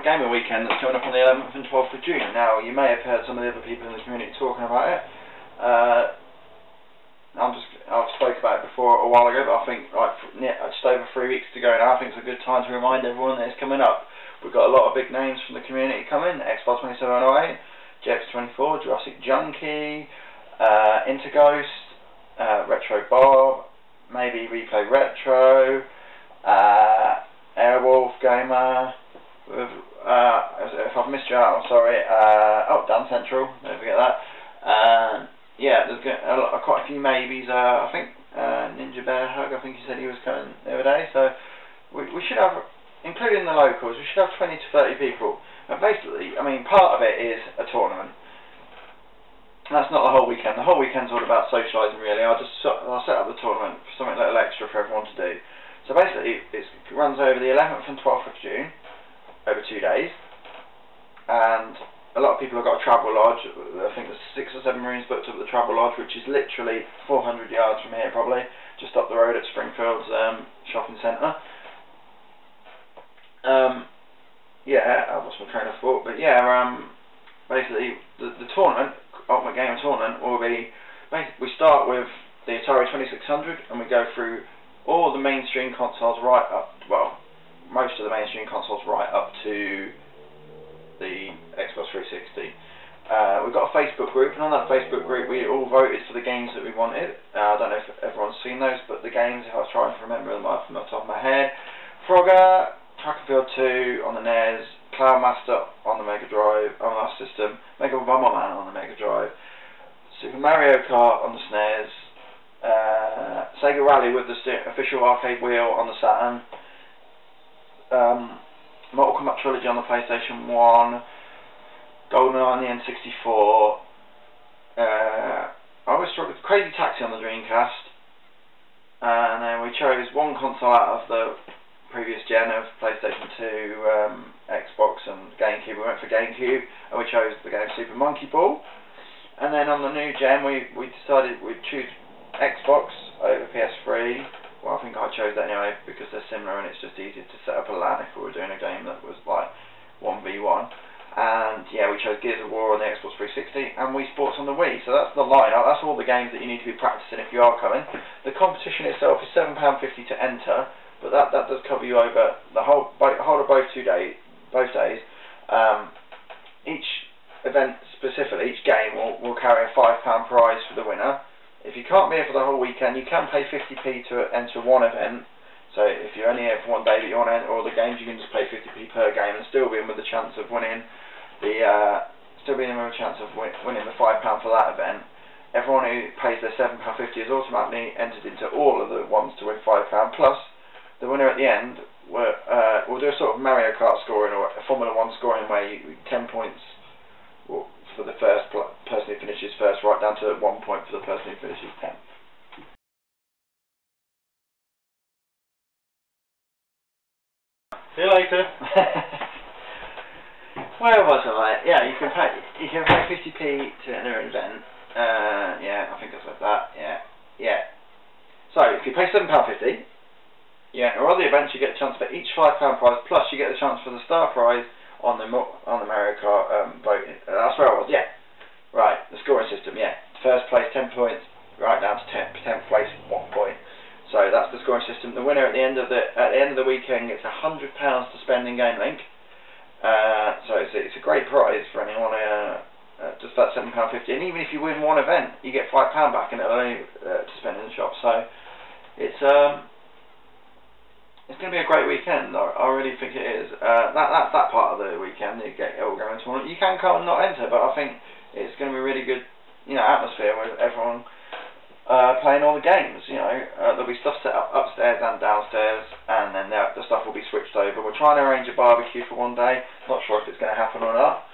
gaming weekend that's coming up on the 11th and 12th of June. Now, you may have heard some of the other people in the community talking about it. I've spoke about it before a while ago, but I think just over 3 weeks to go now. I think it's a good time to remind everyone that it's coming up. We've got a lot of big names from the community coming: Xbox 2708, JX24, Jurassic Junkie, Interghost, Retro Bob, maybe Replay Retro, Airwolf Gamer. If I've missed you out, I'm sorry. Dan Central, don't forget that. Yeah, there's quite a few maybes. I think Ninja Bear Hug, I think he said he was coming the other day. So we should have, including the locals, we should have 20 to 30 people. And basically, I mean, part of it is a tournament. That's not the whole weekend. The whole weekend's all about socialising, really. I'll set up the tournament for something a little extra for everyone to do. So basically, it runs over the 11th and 12th of June, over 2 days. And a lot of people have got a travel lodge. I think there's 6 or 7 rooms booked up at the travel lodge, which is literally 400 yards from here, probably, just up the road at Springfield's shopping centre. Yeah, I lost my train of thought, but yeah, basically the tournament, Ultimate Gamer Tournament, will be, we start with the Atari 2600 and we go through all the mainstream consoles right up, well, most of the mainstream consoles right up to the Xbox 360. We've got a Facebook group, and on that Facebook group we all voted for the games that we wanted. I don't know if everyone's seen those, but the games, if I was trying to remember them off the top of my head: Frogger, Track and Field 2 on the NES, Cloudmaster on the Mega Drive, on the Master System, Mega Bomberman on the Mega Drive, Super Mario Kart on the SNES, Sega Rally with the official arcade wheel on the Saturn, Mortal Kombat Trilogy on the PlayStation 1, GoldenEye on the N64, I always struggled with Crazy Taxi on the Dreamcast, and then we chose one console out of the previous gen of PlayStation 2, Xbox and GameCube. We went for GameCube, and we chose the game Super Monkey Ball. And then on the new gen, we decided we'd choose Xbox over PS3. Well, I think I chose that anyway because they're similar and it's just easier to set up a LAN if we were doing a game that was like 1v1. And yeah, we chose Gears of War on the Xbox 360 and Wii Sports on the Wii. So that's the lineup. That's all the games that you need to be practicing if you are coming. The competition itself is £7.50 to enter, but that does cover you over the whole of both days. Each event specifically, each game will carry a £5 prize for the winner. If you can't be here for the whole weekend, you can pay 50p to enter one event. So if you're only here for one day that you want to enter all the games, you can just pay 50p per game and still be in with the chance of winning the winning the £5 for that event. Everyone who pays their £7.50 is automatically entered into all of the ones to win £5. Plus, the winner at the end will do a sort of Mario Kart scoring or a Formula 1 scoring where you 10 points for the first person who finishes first, right down to 1 point for the person who finishes 10th. See you later. Where was I? Yeah, you can pay 50p to enter an event. Yeah, I think I said that. Yeah. So if you pay £7.50, yeah, or other events, you get a chance for each £5 prize, plus you get the chance for the star prize on the Mario Kart boat. That's where I was. Yeah, right. The scoring system. Yeah, first place 10 points, right down to 10th place 1 point. So that's the scoring system. The winner at the end of the weekend gets £100 to spend in GameLink. So it's a great prize for anyone. Just that £7.50, and even if you win one event, you get £5 back, and it'll only to spend in the shop. So it's going to be a great weekend. I really think it is. That's that part of the weekend. You get all going tournament. You can come and not enter, but I think it's going to be a really good, atmosphere with everyone playing all the games. There'll be stuff set up upstairs and downstairs, and then the stuff will be switched over. We're trying to arrange a barbecue for one day. Not sure if it's going to happen or not.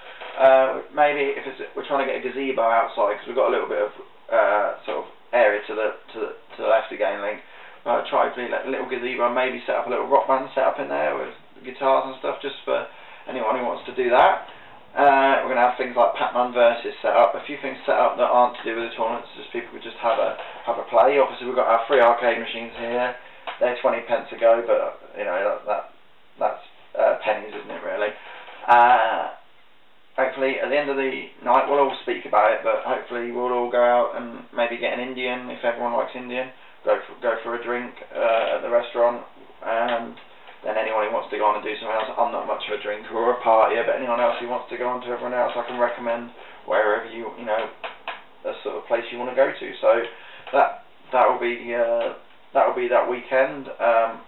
Maybe we're trying to get a gazebo outside because we've got a little bit of sort of area to the left of GameLink. Try to a little gazebo, maybe set up a little rock band set up in there with guitars and stuff, just for anyone who wants to do that. We're going to have things like Pac-Man Versus set up, a few things set up that aren't to do with the tournaments, just people could just have a play. Obviously we've got our free arcade machines here. They're 20p a go, but that's pennies, isn't it, really? Hopefully at the end of the night we'll all speak about it, but hopefully we'll all go out and maybe get an Indian if everyone likes Indian. Go for a drink at the restaurant, and then anyone who wants to go on and do something else. I'm not much of a drinker or a partier, but anyone else who wants to go on to everyone else, I can recommend wherever you know a sort of place you want to go to. So that will be that weekend. I'm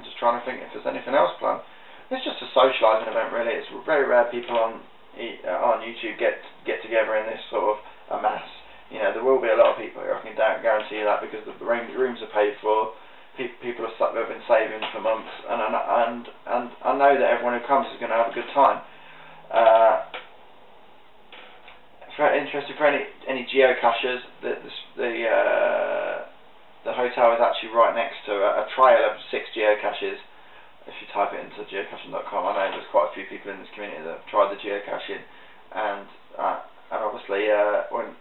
just trying to think if there's anything else planned. It's just a socialising event really. It's very rare people on YouTube get together in this sort of a mass. You know, there will be a lot of people here, I can guarantee you that, because the rooms are paid for. People have been saving for months, and I know that everyone who comes is going to have a good time. If you're interested for any geocachers, the hotel is actually right next to a trail of 6 geocaches. If you type it into geocaching.com, I know there's quite a few people in this community that have tried the geocaching, and obviously when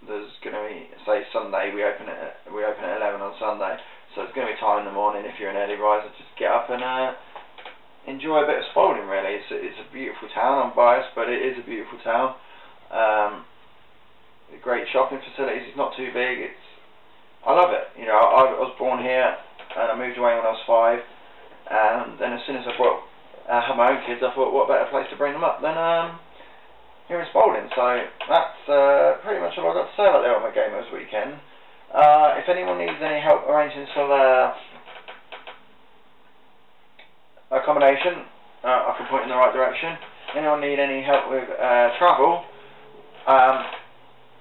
there's going to be, say Sunday, we open at 11 on Sunday, so it's going to be time in the morning. If you're an early riser, just get up and enjoy a bit of Spalding. Really, it's a beautiful town. I'm biased, but it is a beautiful town. Great shopping facilities. It's not too big. I love it. You know, I was born here and I moved away when I was 5, and then as soon as I had my own kids, I thought, what better place to bring them up than here in Spalding. So that's pretty much all I've got to say about the Ultimate Gamers weekend. If anyone needs any help arranging some accommodation, I can point in the right direction. Anyone need any help with travel,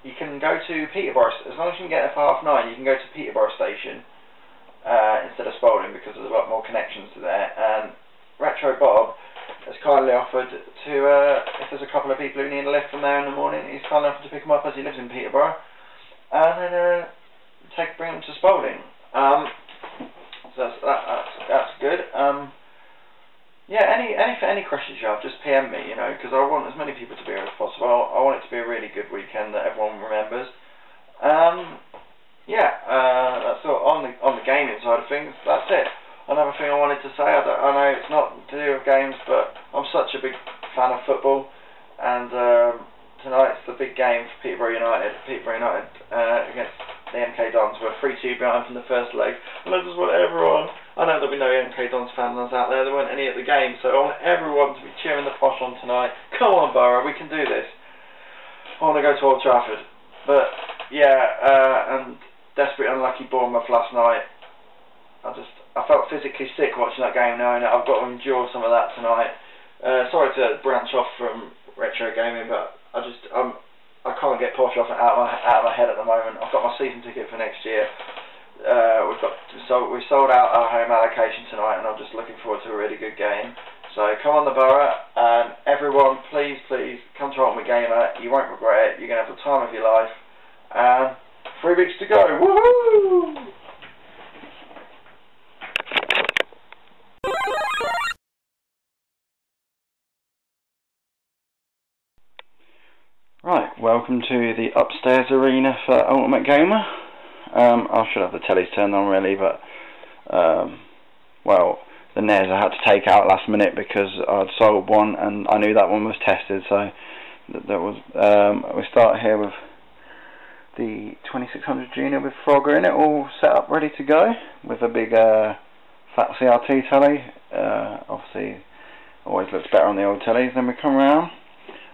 you can go to Peterborough. As long as you can get there for 9:30, you can go to Peterborough station instead of Spalding, because there's a lot more connections to there. And Retro Bob has kindly offered to, if there's a couple of people who need a lift from there in the morning, he's kindly offered to pick them up, as he lives in Peterborough, and then bring them to Spalding. So that's good. Yeah, any questions you have, just PM me, you know, because I want as many people to be here as possible. I want it to be a really good weekend that everyone remembers. Yeah, that's all on the gaming side of things. That's it. Another thing I wanted to say, I know it's not to do with games, but I'm such a big fan of football, and tonight's the big game for Peterborough United. Against the MK Dons. We're 3-2 behind from the first leg, and I just want everyone. I know there'll be no MK Dons fans out there. There weren't any at the game, so I want everyone to be cheering the posh on tonight. Come on, Borough, we can do this. I want to go to Old Trafford, but yeah, and desperately unlucky Bournemouth last night. I felt physically sick watching that game, knowing that I've got to endure some of that tonight. Sorry to branch off from retro gaming, but I can't get posh off out of my head at the moment. I've got my season ticket for next year. We sold out our home allocation tonight, and I'm just looking forward to a really good game. So come on the Borough, and everyone, please come to Ultimate Gamer. You won't regret it. You're going to have the time of your life. 3 weeks to go. Woohoo! Right, welcome to the upstairs arena for Ultimate Gamer. I should have the tellies turned on really, but well, the NES I had to take out last minute because I'd sold one and I knew that one was tested. So that was we start here with the 2600 Junior with Frogger in it, all set up ready to go with a big fat CRT telly. Obviously, always looks better on the old tellies. Then we come around.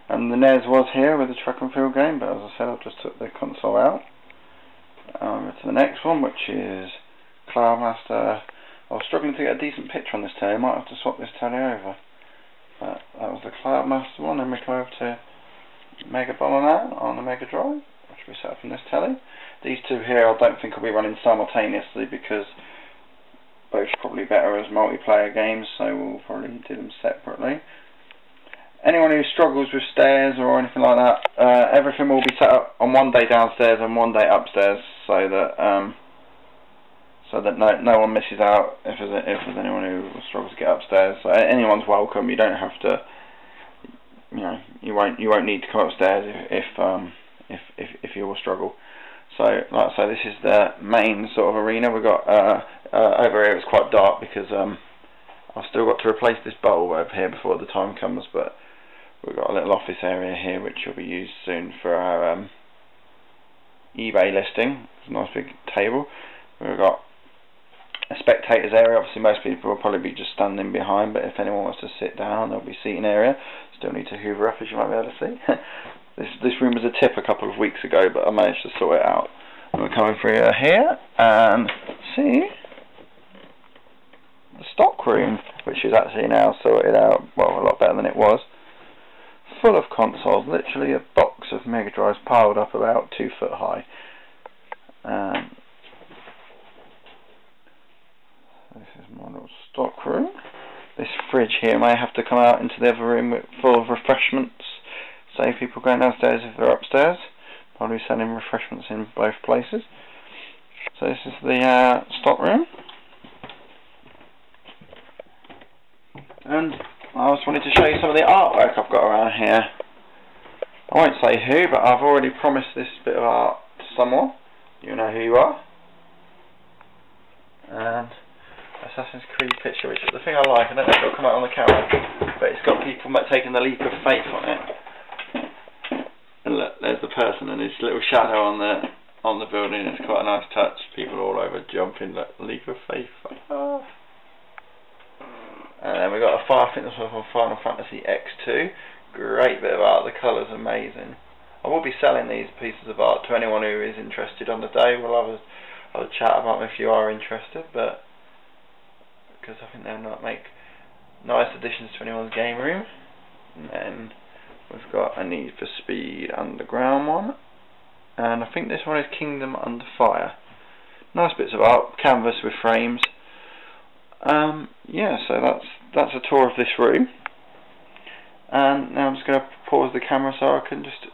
And the NES was here with the track and field game, but as I said, I've just took the console out. Over to the next one, which is Cloudmaster. I was struggling to get a decent picture on this telly. I might have to swap this telly over. But that was the Cloudmaster one. Then we come over to Mega Bomber Man on the Mega Drive, which we set up on this telly. These two here I don't think will be running simultaneously because both are probably better as multiplayer games, so we'll probably do them separately. Anyone who struggles with stairs or anything like that, everything will be set up on one day downstairs and one day upstairs, so that no one misses out if there's anyone who struggles to get upstairs. So anyone's welcome. You don't have to, you know, you won't need to come upstairs if you will struggle. So like I say, this is the main sort of arena. We've got over here. It's quite dark because I've still got to replace this bulb over here before the time comes, but we've got a little office area here which will be used soon for our eBay listing. It's a nice big table. We've got a spectators area. Obviously most people will probably be just standing behind, but if anyone wants to sit down, there'll be seating area. Still need to hoover up, as you might be able to see. This room was a tip a couple of weeks ago, but I managed to sort it out. And we're coming through here and see the stock room, which is actually now sorted out, well, a lot better than it was. Full of consoles, literally a box of Mega Drives piled up about 2 foot high. This is my little stock room. This fridge here may have to come out into the other room full of refreshments. Save people going downstairs if they're upstairs. Probably selling refreshments in both places. So this is the stock room. And I just wanted to show you some of the artwork I've got around here. I won't say who, but I've already promised this bit of art to someone. You know who you are. And Assassin's Creed picture, which is the thing I like. I don't know if it'll come out on the camera, but it's got people taking the leap of faith on it. And look, there's the person and his little shadow on the building. It's quite a nice touch. People all over jumping, look, leap of faith. Oh. And then we've got a fire fitness of Final Fantasy X2. Great bit of art. The colour's amazing. I will be selling these pieces of art to anyone who is interested on the day. We'll have a chat about them if you are interested, but because I think they'll not make nice additions to anyone's game room. And then we've got a Need for Speed Underground one, and I think this one is Kingdom Under Fire. Nice bits of art, canvas with frames. Yeah, so that's a tour of this room. And now I'm just going to pause the camera so I can just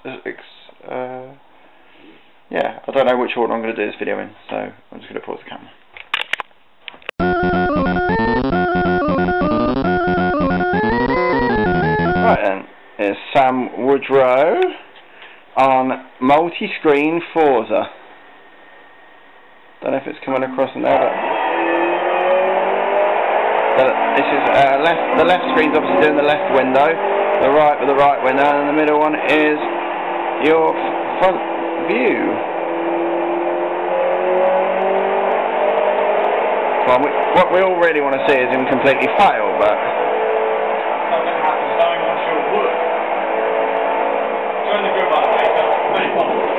yeah, I don't know which order I'm going to do this video in, so I'm just going to pause the camera. Right then, it's Sam Woodrow on multi-screen Forza. Don't know if it's coming across in there, but this is the left screen's obviously doing the left window, the right with the right window, and the middle one is your front view. Well, what we all really want to see is him completely fail, but Join the group, by the way, it's very popular.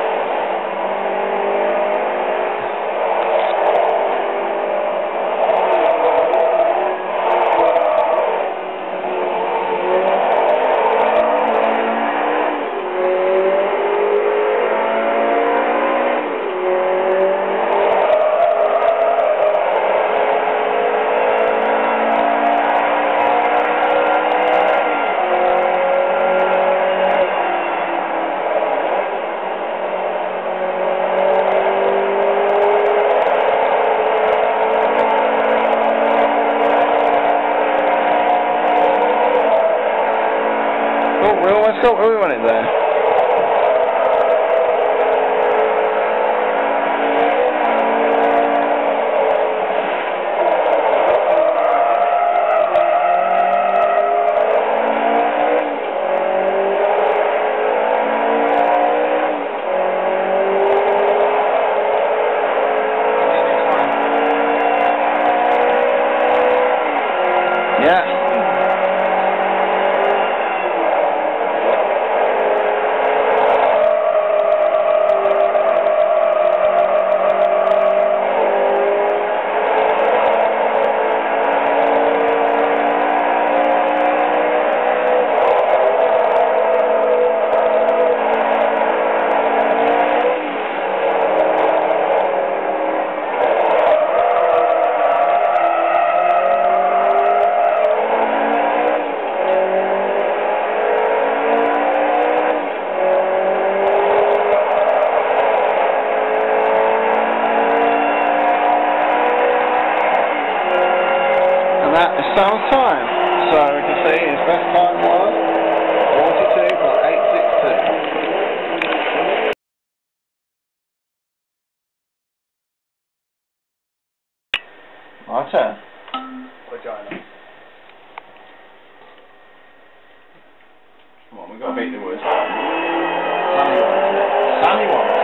we almost got where we wanted there. Yeah. That is Sam's time. So we can see his best time was 42.862. My turn. Vagina. We've got to beat the woods. Sammy wants it.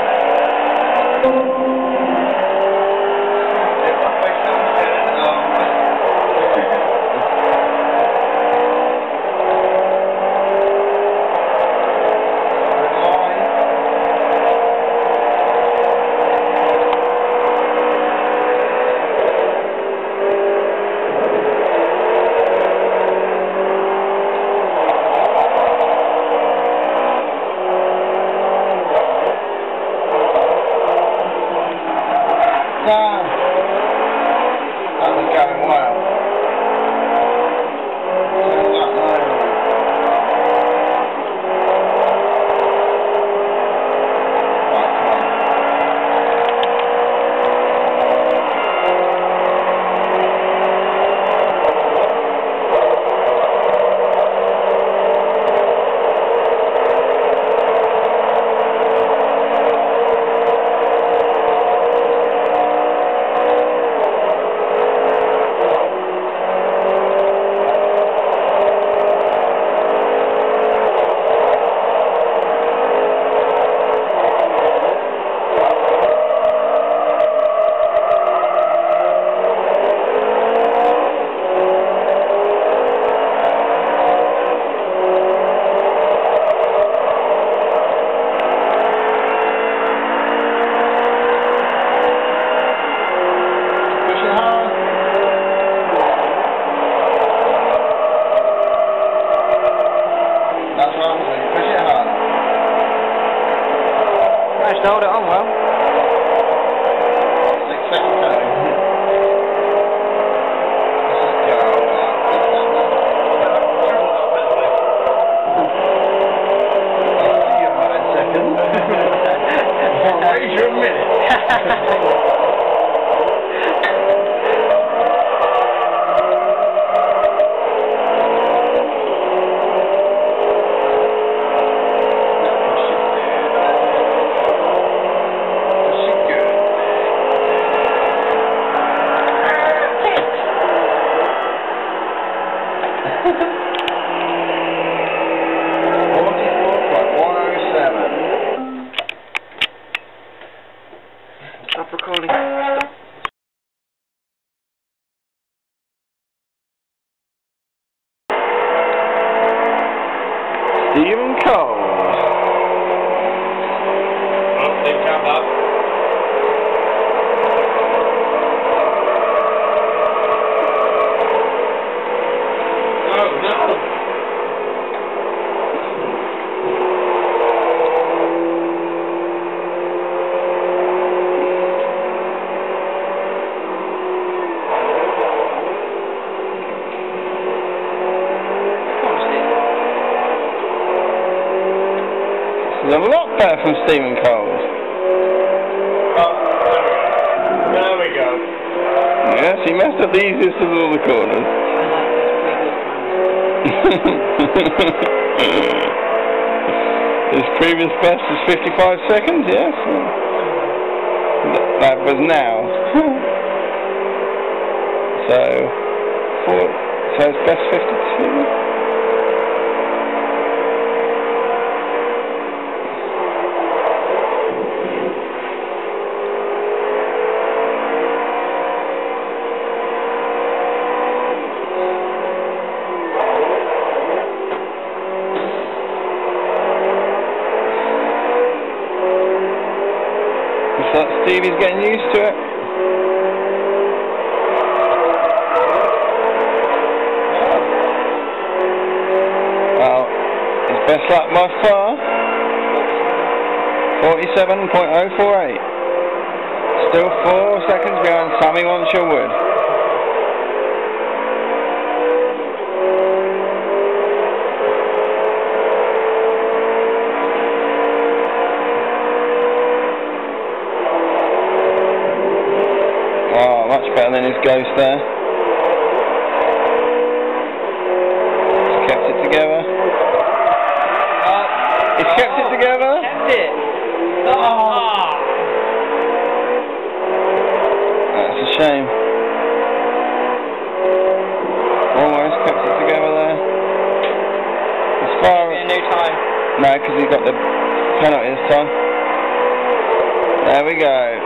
That was going well. Turn that low. Right, come on. Hold it on well. 6 seconds going. Let's just go. I'll see you in 5 seconds. I'll wait you a minute. Stop recording. Stephen Cole. Oh, didn't count that. Oh, no. It's a lot better from Stephen Cole's. Oh, there we go. Yes, he messed up the easiest of all the corners. His previous best was 55 seconds, yes. That was now. So his best 52. So Stevie's getting used to it. Well, his best lap by far, 47.048. Still 4 seconds behind Sammy Wood. Oh, much better than his ghost there. He's kept it together. He's kept it together. Kept it. Ah. That's a shame. Almost kept it together there. As far as A new time. No, because he got the penalty this time. There we go.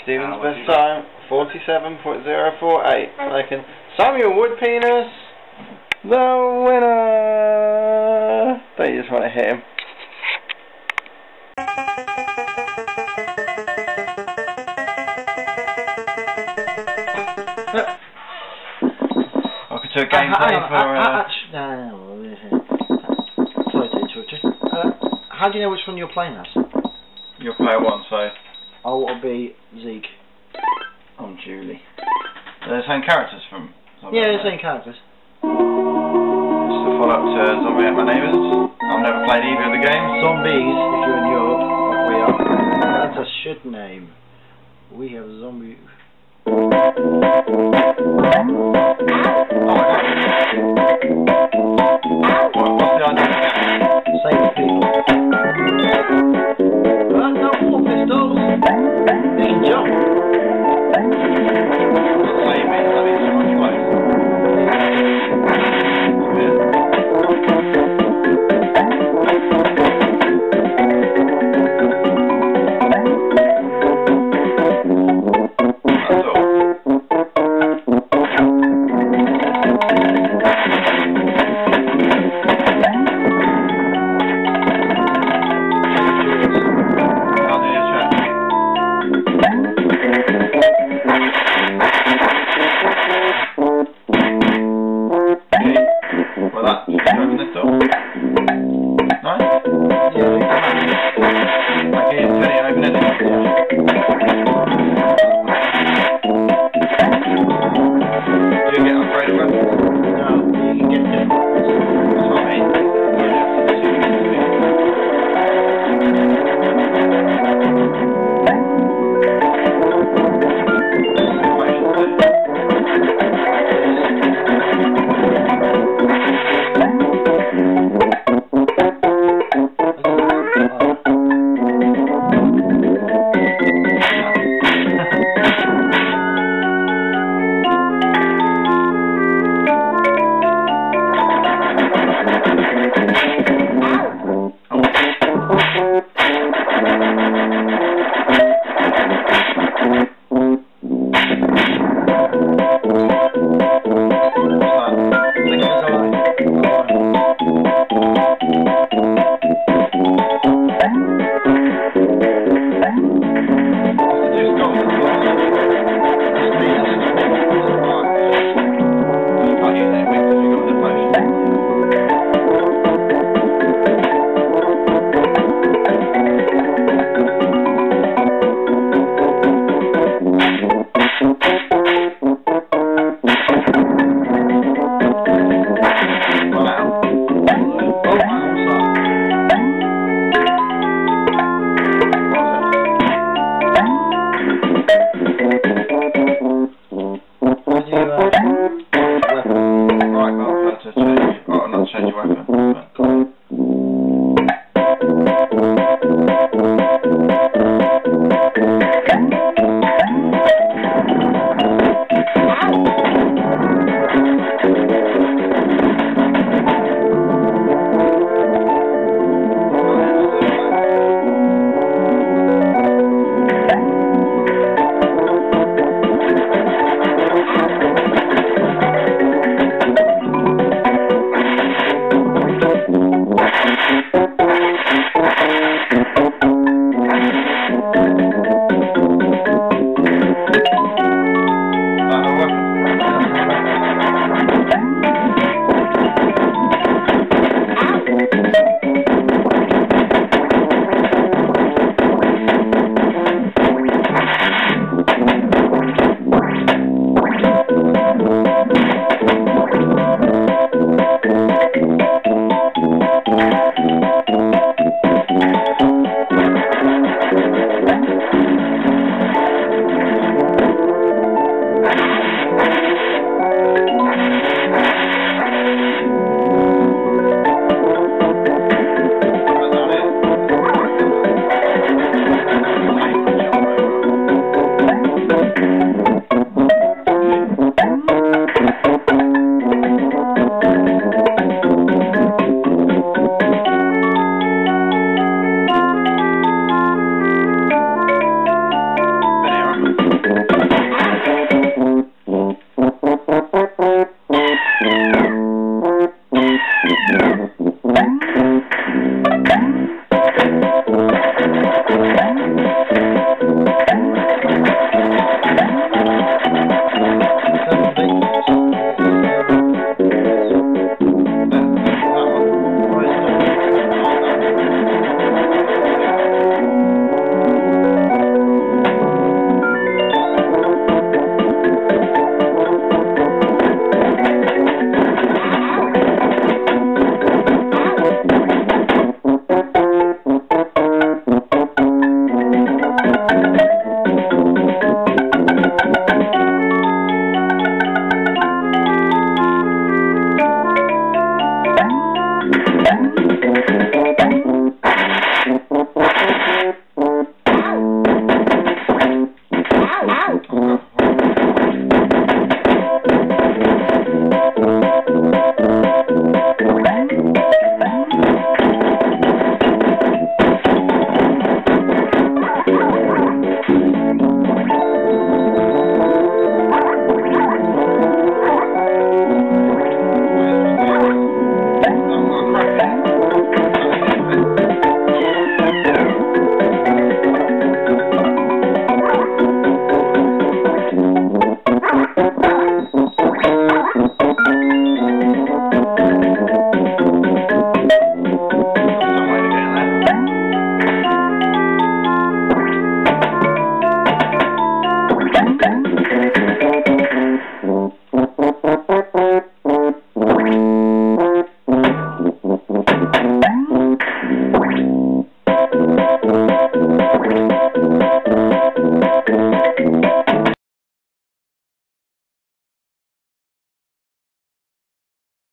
Stephen's best time, 47.048. Second, Samuel Woodpenis, the winner. Don't you just want to hit him? Welcome to a gameplay for... Sorry to interrupt you. How do you know which one you're playing as? You're player one, so... I will be Zeke. I'm Julie. They're the same characters from... Yeah, the same characters. Just a follow-up to Zombie at My Neighbours. I've never played either of the games. Zombies, if you're in Europe, like we are. That's a shit name. We have zombie...